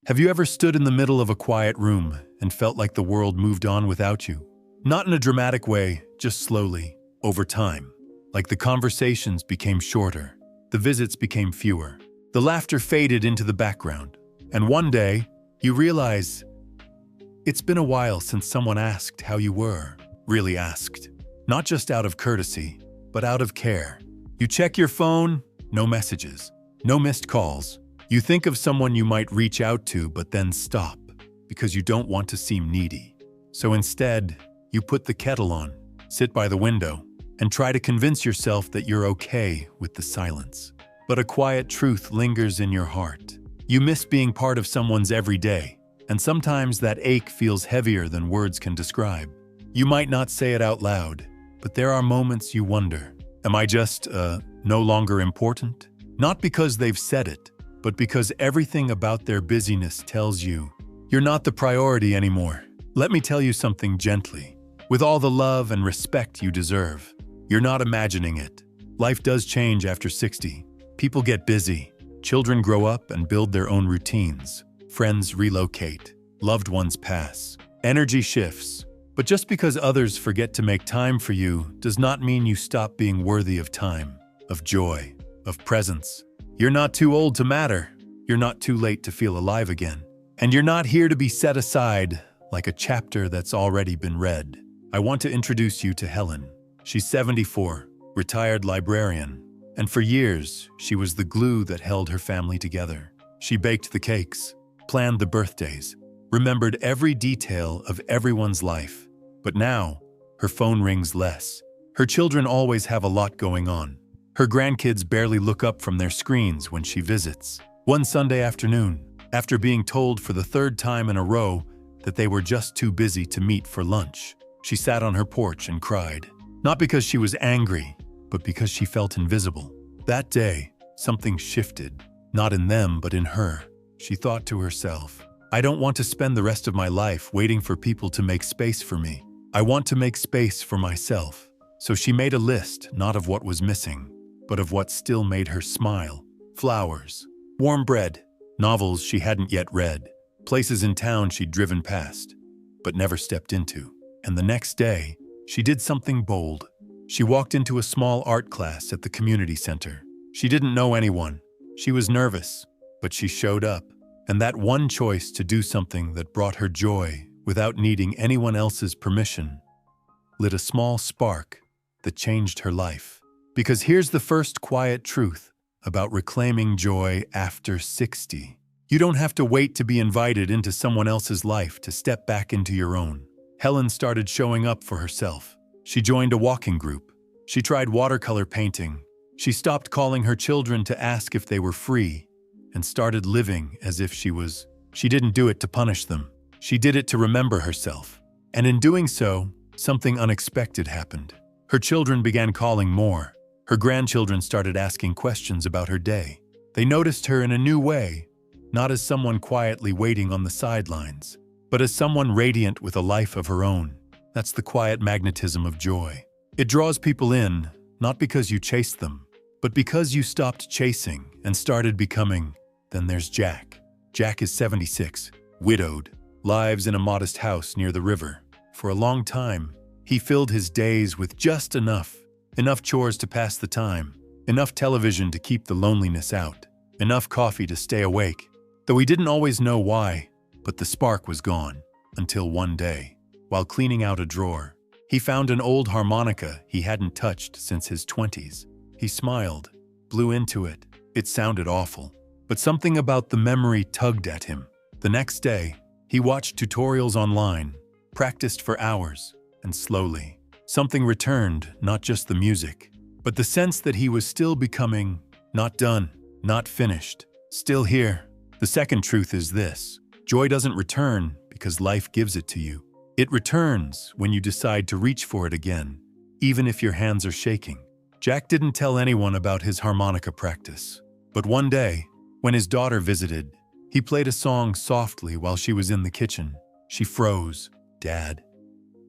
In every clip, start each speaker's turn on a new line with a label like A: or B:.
A: Have you ever stood in the middle of a quiet room and felt like the world moved on without you? Not in a dramatic way, just slowly, over time. Like the conversations became shorter, the visits became fewer, the laughter faded into the background. And one day, you realize it's been a while since someone asked how you were, really asked. Not just out of courtesy, but out of care. You check your phone, no messages, no missed calls. You think of someone you might reach out to but then stop because you don't want to seem needy. So instead, you put the kettle on, sit by the window, and try to convince yourself that you're okay with the silence. But a quiet truth lingers in your heart. You miss being part of someone's everyday, and sometimes that ache feels heavier than words can describe. You might not say it out loud, but there are moments you wonder, am I just, no longer important? Not because they've said it, but because everything about their busyness tells you, you're not the priority anymore. Let me tell you something gently. With all the love and respect you deserve, you're not imagining it. Life does change after 60. People get busy. Children grow up and build their own routines. Friends relocate. Loved ones pass. Energy shifts. But just because others forget to make time for you does not mean you stop being worthy of time, of joy, of presence. You're not too old to matter. You're not too late to feel alive again. And you're not here to be set aside like a chapter that's already been read. I want to introduce you to Helen. She's 74, retired librarian. And for years, she was the glue that held her family together. She baked the cakes, planned the birthdays, remembered every detail of everyone's life. But now, her phone rings less. Her children always have a lot going on. Her grandkids barely look up from their screens when she visits. One Sunday afternoon, after being told for the third time in a row that they were just too busy to meet for lunch, she sat on her porch and cried. Not because she was angry, but because she felt invisible. That day, something shifted, not in them, but in her. She thought to herself, I don't want to spend the rest of my life waiting for people to make space for me. I want to make space for myself. So she made a list, not of what was missing, but of what still made her smile. Flowers, warm bread, novels she hadn't yet read, places in town she'd driven past, but never stepped into. And the next day, she did something bold. She walked into a small art class at the community center. She didn't know anyone. She was nervous, but she showed up. And that one choice to do something that brought her joy without needing anyone else's permission lit a small spark that changed her life. Because here's the first quiet truth about reclaiming joy after 60. You don't have to wait to be invited into someone else's life to step back into your own. Helen started showing up for herself. She joined a walking group. She tried watercolor painting. She stopped calling her children to ask if they were free and started living as if she was. She didn't do it to punish them. She did it to remember herself. And in doing so, something unexpected happened. Her children began calling more. Her grandchildren started asking questions about her day. They noticed her in a new way, not as someone quietly waiting on the sidelines, but as someone radiant with a life of her own. That's the quiet magnetism of joy. It draws people in, not because you chased them, but because you stopped chasing and started becoming. Then there's Jack. Jack is 76, widowed, lives in a modest house near the river. For a long time, he filled his days with just enough chores to pass the time, enough television to keep the loneliness out, enough coffee to stay awake. Though he didn't always know why, but the spark was gone, until one day, while cleaning out a drawer, he found an old harmonica he hadn't touched since his 20s. He smiled, blew into it. It sounded awful, but something about the memory tugged at him. The next day, he watched tutorials online, practiced for hours, and slowly, something returned, not just the music, but the sense that he was still becoming, not done, not finished, still here. The second truth is this: joy doesn't return because life gives it to you. It returns when you decide to reach for it again, even if your hands are shaking. Jack didn't tell anyone about his harmonica practice, but one day, when his daughter visited, he played a song softly while she was in the kitchen. She froze. Dad,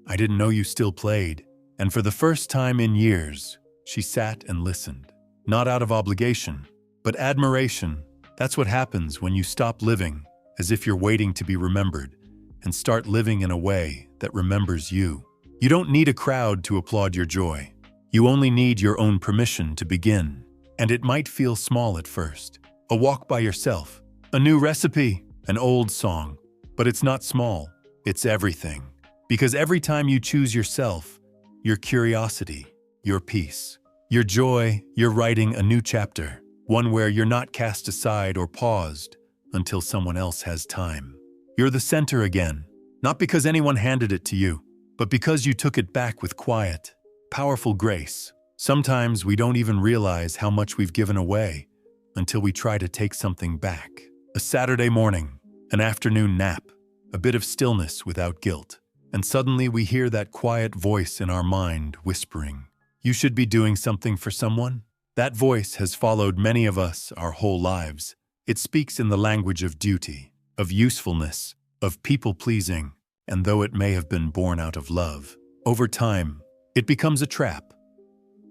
A: I didn't know you still played. And for the first time in years, she sat and listened. Not out of obligation, but admiration. That's what happens when you stop living as if you're waiting to be remembered, and start living in a way that remembers you. You don't need a crowd to applaud your joy. You only need your own permission to begin. And it might feel small at first. A walk by yourself, a new recipe, an old song. But it's not small, it's everything. Because every time you choose yourself, your curiosity, your peace, your joy, you're writing a new chapter. One where you're not cast aside or paused until someone else has time. You're the center again, not because anyone handed it to you, but because you took it back with quiet, powerful grace. Sometimes we don't even realize how much we've given away until we try to take something back. A Saturday morning, an afternoon nap, a bit of stillness without guilt, and suddenly we hear that quiet voice in our mind whispering, "You should be doing something for someone." That voice has followed many of us our whole lives. It speaks in the language of duty, of usefulness, of people-pleasing, and though it may have been born out of love, over time, it becomes a trap.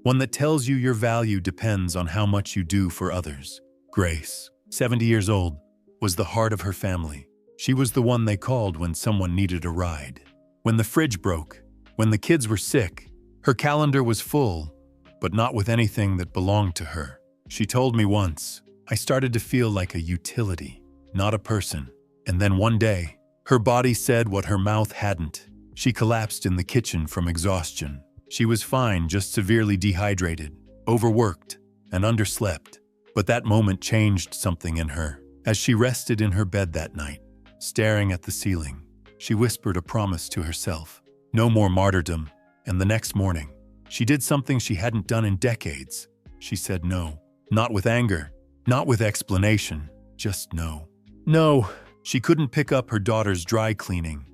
A: One that tells you your value depends on how much you do for others. Grace, 70 years old, was the heart of her family. She was the one they called when someone needed a ride. When the fridge broke, when the kids were sick, her calendar was full, but not with anything that belonged to her. She told me once, "I started to feel like a utility, not a person." And then one day, her body said what her mouth hadn't. She collapsed in the kitchen from exhaustion. She was fine, just severely dehydrated, overworked, and underslept. But that moment changed something in her. As she rested in her bed that night, staring at the ceiling, she whispered a promise to herself. No more martyrdom. And the next morning, she did something she hadn't done in decades. She said no. Not with anger, not with explanation, just no. No, she couldn't pick up her daughter's dry cleaning.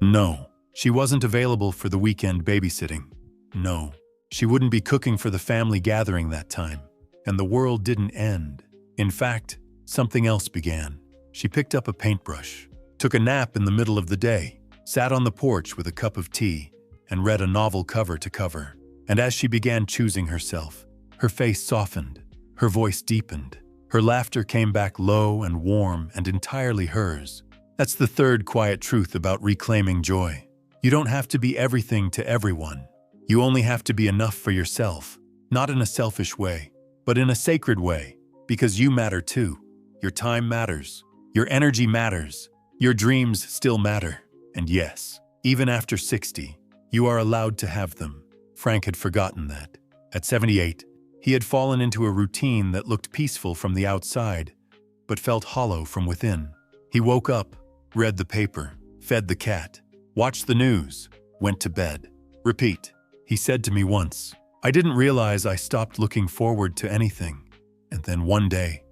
A: No, she wasn't available for the weekend babysitting. No, she wouldn't be cooking for the family gathering that time. And the world didn't end. In fact, something else began. She picked up a paintbrush, took a nap in the middle of the day, sat on the porch with a cup of tea, and read a novel cover to cover. And as she began choosing herself, her face softened, her voice deepened, her laughter came back low and warm and entirely hers. That's the third quiet truth about reclaiming joy. You don't have to be everything to everyone. You only have to be enough for yourself, not in a selfish way, but in a sacred way, because you matter too. Your time matters, your energy matters, your dreams still matter. And yes, even after 60, you are allowed to have them. Frank had forgotten that. At 78, he had fallen into a routine that looked peaceful from the outside, but felt hollow from within. He woke up, read the paper, fed the cat, watched the news, went to bed. Repeat. He said to me once, "I didn't realize I stopped looking forward to anything." And then one day,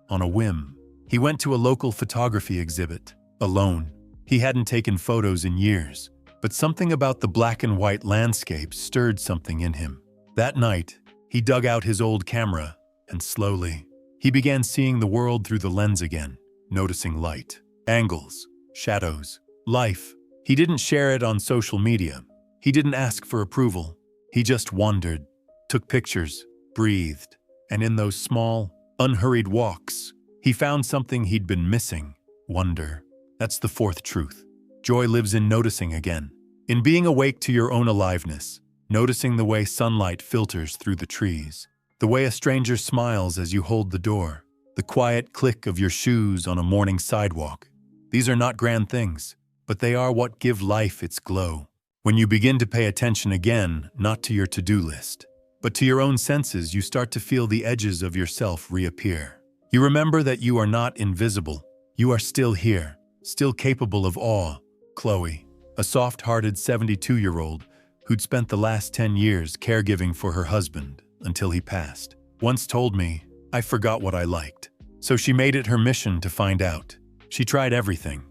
A: on a whim, he went to a local photography exhibit, alone. He hadn't taken photos in years, but something about the black and white landscape stirred something in him. That night, he dug out his old camera, and slowly, he began seeing the world through the lens again, noticing light, angles, shadows, life. He didn't share it on social media. He didn't ask for approval. He just wandered, took pictures, breathed, and in those small, unhurried walks, he found something he'd been missing: wonder. That's the fourth truth. Joy lives in noticing again, in being awake to your own aliveness, noticing the way sunlight filters through the trees, the way a stranger smiles as you hold the door, the quiet click of your shoes on a morning sidewalk. These are not grand things, but they are what give life its glow. When you begin to pay attention again, not to your to-do list, but to your own senses, you start to feel the edges of yourself reappear. You remember that you are not invisible. You are still here, still capable of awe. Chloe, a soft-hearted 72-year-old who'd spent the last 10 years caregiving for her husband until he passed, once told me, "I forgot what I liked." So she made it her mission to find out. She tried everything: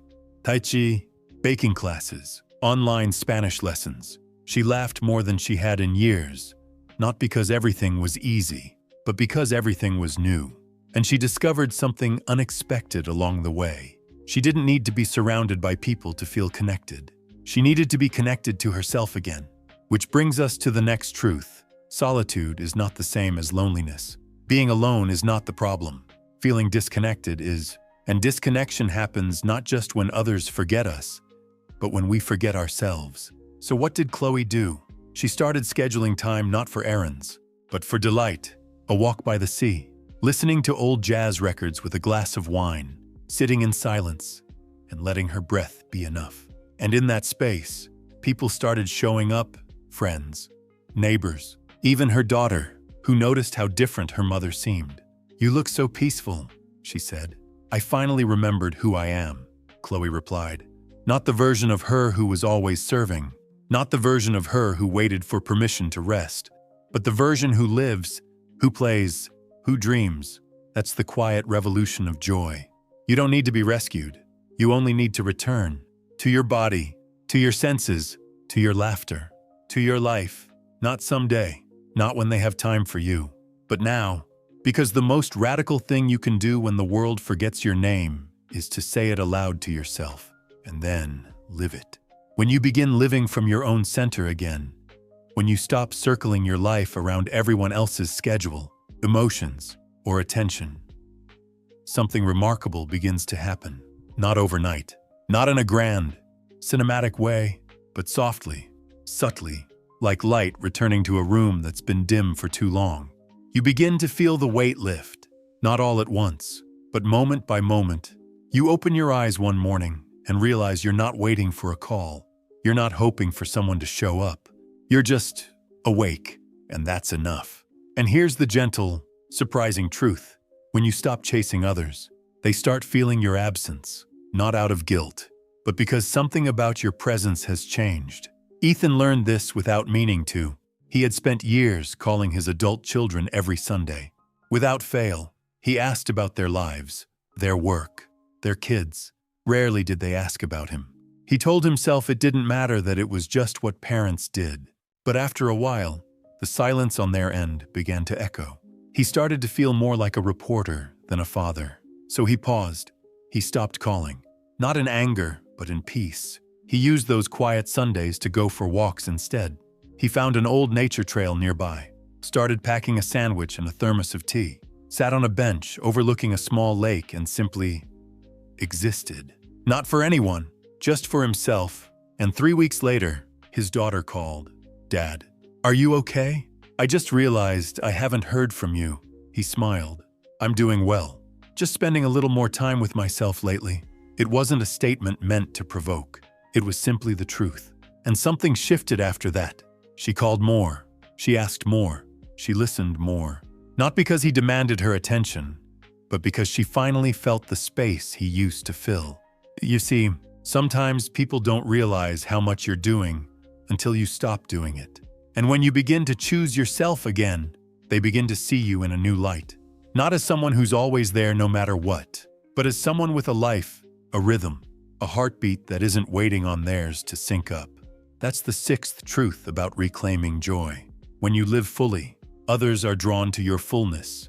A: Tai Chi, baking classes, online Spanish lessons. She laughed more than she had in years, not because everything was easy, but because everything was new. And she discovered something unexpected along the way. She didn't need to be surrounded by people to feel connected. She needed to be connected to herself again. Which brings us to the next truth. Solitude is not the same as loneliness. Being alone is not the problem. Feeling disconnected is, And disconnection happens not just when others forget us, but when we forget ourselves. So what did Chloe do? She started scheduling time not for errands, but for delight, a walk by the sea, listening to old jazz records with a glass of wine, sitting in silence, and letting her breath be enough. And in that space, people started showing up, friends, neighbors, even her daughter, who noticed how different her mother seemed. "You look so peaceful," she said. "I finally remembered who I am," Chloe replied. "Not the version of her who was always serving, not the version of her who waited for permission to rest, but the version who lives, who plays, who dreams. That's the quiet revolution of joy. You don't need to be rescued. You only need to return to your body, to your senses, to your laughter, to your life. Not someday, not when they have time for you, but now. Because the most radical thing you can do when the world forgets your name is to say it aloud to yourself, and then live it. When you begin living from your own center again, when you stop circling your life around everyone else's schedule, emotions, or attention, something remarkable begins to happen. Not overnight, not in a grand, cinematic way, but softly, subtly, like light returning to a room that's been dim for too long. You begin to feel the weight lift, not all at once, but moment by moment. You open your eyes one morning and realize you're not waiting for a call. You're not hoping for someone to show up. You're just awake, and that's enough. And here's the gentle, surprising truth. When you stop chasing others, they start feeling your absence, not out of guilt, but because something about your presence has changed. Ethan learned this without meaning to. He had spent years calling his adult children every Sunday. Without fail, he asked about their lives, their work, their kids. Rarely did they ask about him. He told himself it didn't matter, that it was just what parents did. But after a while, the silence on their end began to echo. He started to feel more like a reporter than a father. So he paused. He stopped calling. Not in anger, but in peace. He used those quiet Sundays to go for walks instead. He found an old nature trail nearby, started packing a sandwich and a thermos of tea, sat on a bench overlooking a small lake and simply existed. Not for anyone, just for himself. And 3 weeks later, his daughter called. "Dad, are you okay? I just realized I haven't heard from you." He smiled. "I'm doing well. Just spending a little more time with myself lately." It wasn't a statement meant to provoke. It was simply the truth. And something shifted after that. She called more. She asked more. She listened more. Not because he demanded her attention, but because she finally felt the space he used to fill. You see, sometimes people don't realize how much you're doing until you stop doing it. And when you begin to choose yourself again, they begin to see you in a new light. Not as someone who's always there no matter what, but as someone with a life, a rhythm, a heartbeat that isn't waiting on theirs to sync up. That's the sixth truth about reclaiming joy. When you live fully, others are drawn to your fullness,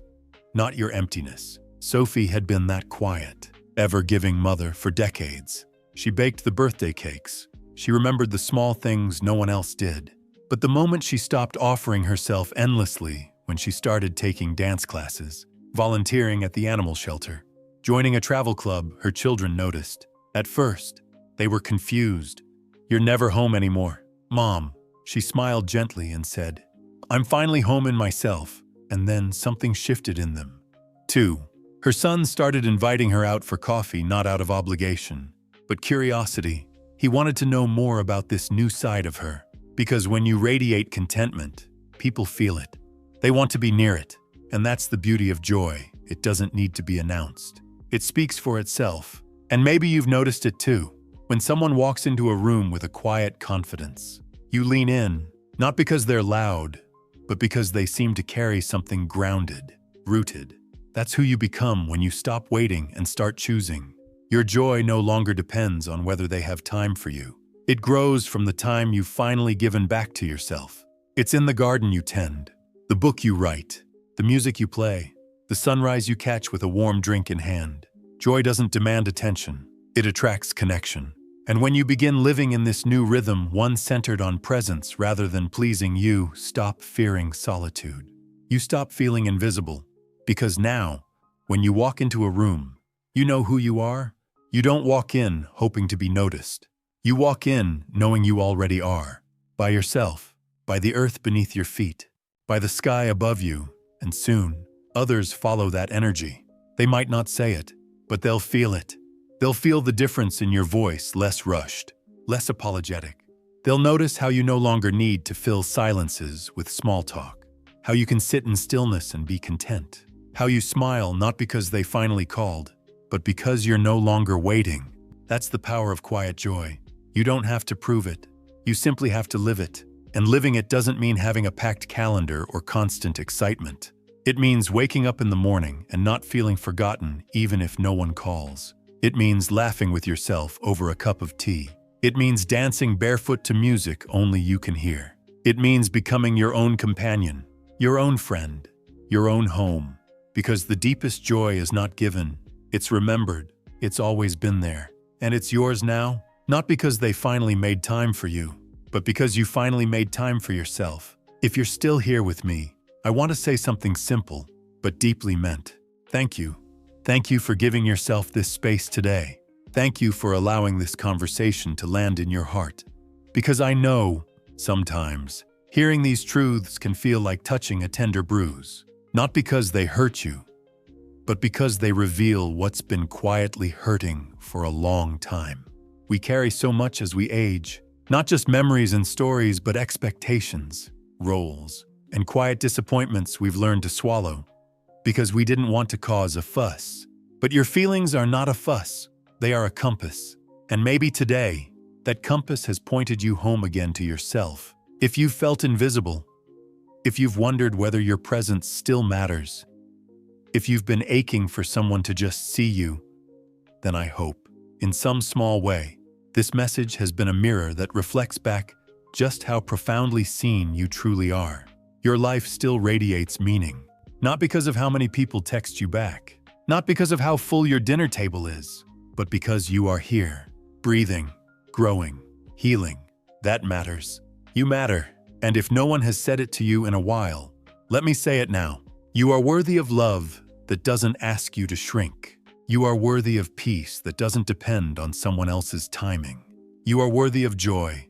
A: not your emptiness. Sophie had been that quiet, ever-giving mother for decades. She baked the birthday cakes. She remembered the small things no one else did. But the moment she stopped offering herself endlessly, when she started taking dance classes, volunteering at the animal shelter, joining a travel club, her children noticed. At first, they were confused. "You're never home anymore, Mom." She smiled gently and said, "I'm finally home in myself." And then something shifted in them. 2. Her son started inviting her out for coffee, not out of obligation, but curiosity. He wanted to know more about this new side of her. Because when you radiate contentment, people feel it. They want to be near it. And that's the beauty of joy. It doesn't need to be announced. It speaks for itself. And maybe you've noticed it too. When someone walks into a room with a quiet confidence, you lean in, not because they're loud, but because they seem to carry something grounded, rooted. That's who you become when you stop waiting and start choosing. Your joy no longer depends on whether they have time for you. It grows from the time you've finally given back to yourself. It's in the garden you tend, the book you write, the music you play, the sunrise you catch with a warm drink in hand. Joy doesn't demand attention. It attracts connection. And when you begin living in this new rhythm, one centered on presence rather than pleasing, you stop fearing solitude. You stop feeling invisible. Because now, when you walk into a room, You know who you are? You don't walk in hoping to be noticed. You walk in knowing you already are. By yourself, by the earth beneath your feet, by the sky above you, and soon, others follow that energy. They might not say it, but they'll feel it. They'll feel the difference in your voice, less rushed, less apologetic. They'll notice how you no longer need to fill silences with small talk, how you can sit in stillness and be content, how you smile not because they finally called, but because you're no longer waiting. That's the power of quiet joy. You don't have to prove it. You simply have to live it. And living it doesn't mean having a packed calendar or constant excitement. It means waking up in the morning and not feeling forgotten even if no one calls. It means laughing with yourself over a cup of tea. It means dancing barefoot to music only you can hear. It means becoming your own companion, your own friend, your own home. Because the deepest joy is not given, it's remembered. It's always been there. And it's yours now, not because they finally made time for you, but because you finally made time for yourself. If you're still here with me, I want to say something simple, but deeply meant. Thank you. Thank you for giving yourself this space today. Thank you for allowing this conversation to land in your heart. Because I know, sometimes, hearing these truths can feel like touching a tender bruise. Not because they hurt you, but because they reveal what's been quietly hurting for a long time. We carry so much as we age, not just memories and stories, but expectations, roles, and quiet disappointments we've learned to swallow because we didn't want to cause a fuss. But your feelings are not a fuss, they are a compass. And maybe today, that compass has pointed you home again to yourself. If you've felt invisible, if you've wondered whether your presence still matters, if you've been aching for someone to just see you, then I hope, in some small way, this message has been a mirror that reflects back just how profoundly seen you truly are. Your life still radiates meaning, not because of how many people text you back, not because of how full your dinner table is, but because you are here, breathing, growing, healing. That matters. You matter. And if no one has said it to you in a while, let me say it now. You are worthy of love that doesn't ask you to shrink. You are worthy of peace that doesn't depend on someone else's timing. You are worthy of joy,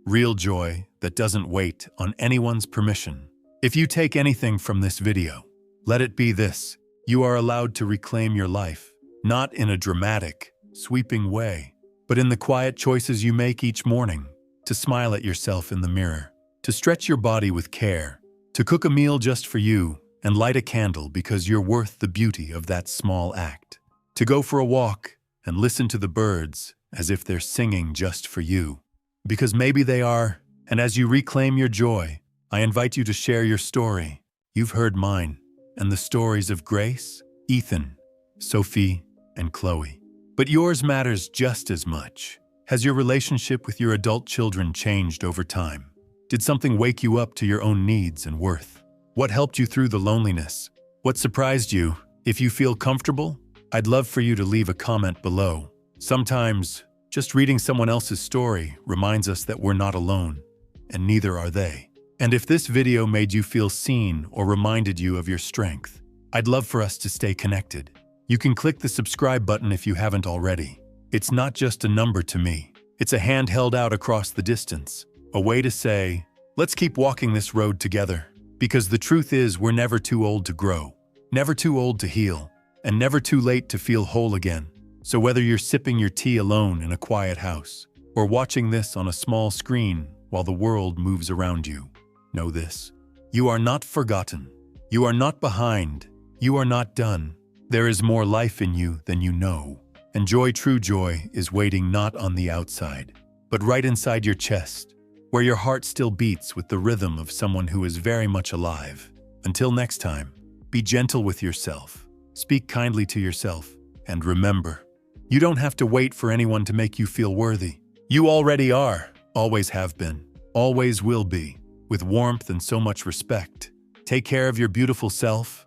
A: real joy that doesn't wait on anyone's permission. If you take anything from this video, let it be this. You are allowed to reclaim your life, not in a dramatic, sweeping way, but in the quiet choices you make each morning, to smile at yourself in the mirror, to stretch your body with care, to cook a meal just for you, and light a candle because you're worth the beauty of that small act. To go for a walk and listen to the birds as if they're singing just for you. Because maybe they are, and as you reclaim your joy, I invite you to share your story. You've heard mine, and the stories of Grace, Ethan, Sophie, and Chloe. But yours matters just as much. Has your relationship with your adult children changed over time? Did something wake you up to your own needs and worth? What helped you through the loneliness? What surprised you? If you feel comfortable, I'd love for you to leave a comment below. Sometimes, just reading someone else's story reminds us that we're not alone, and neither are they. And if this video made you feel seen or reminded you of your strength, I'd love for us to stay connected. You can click the subscribe button if you haven't already. It's not just a number to me. It's a hand held out across the distance, a way to say, let's keep walking this road together. Because the truth is, we're never too old to grow, never too old to heal, and never too late to feel whole again. So whether you're sipping your tea alone in a quiet house, or watching this on a small screen while the world moves around you, know this. You are not forgotten. You are not behind. You are not done. There is more life in you than you know. And joy, true joy, is waiting not on the outside, but right inside your chest, where your heart still beats with the rhythm of someone who is very much alive. Until next time, be gentle with yourself, speak kindly to yourself, and remember, you don't have to wait for anyone to make you feel worthy. You already are, always have been, always will be, with warmth and so much respect. Take care of your beautiful self,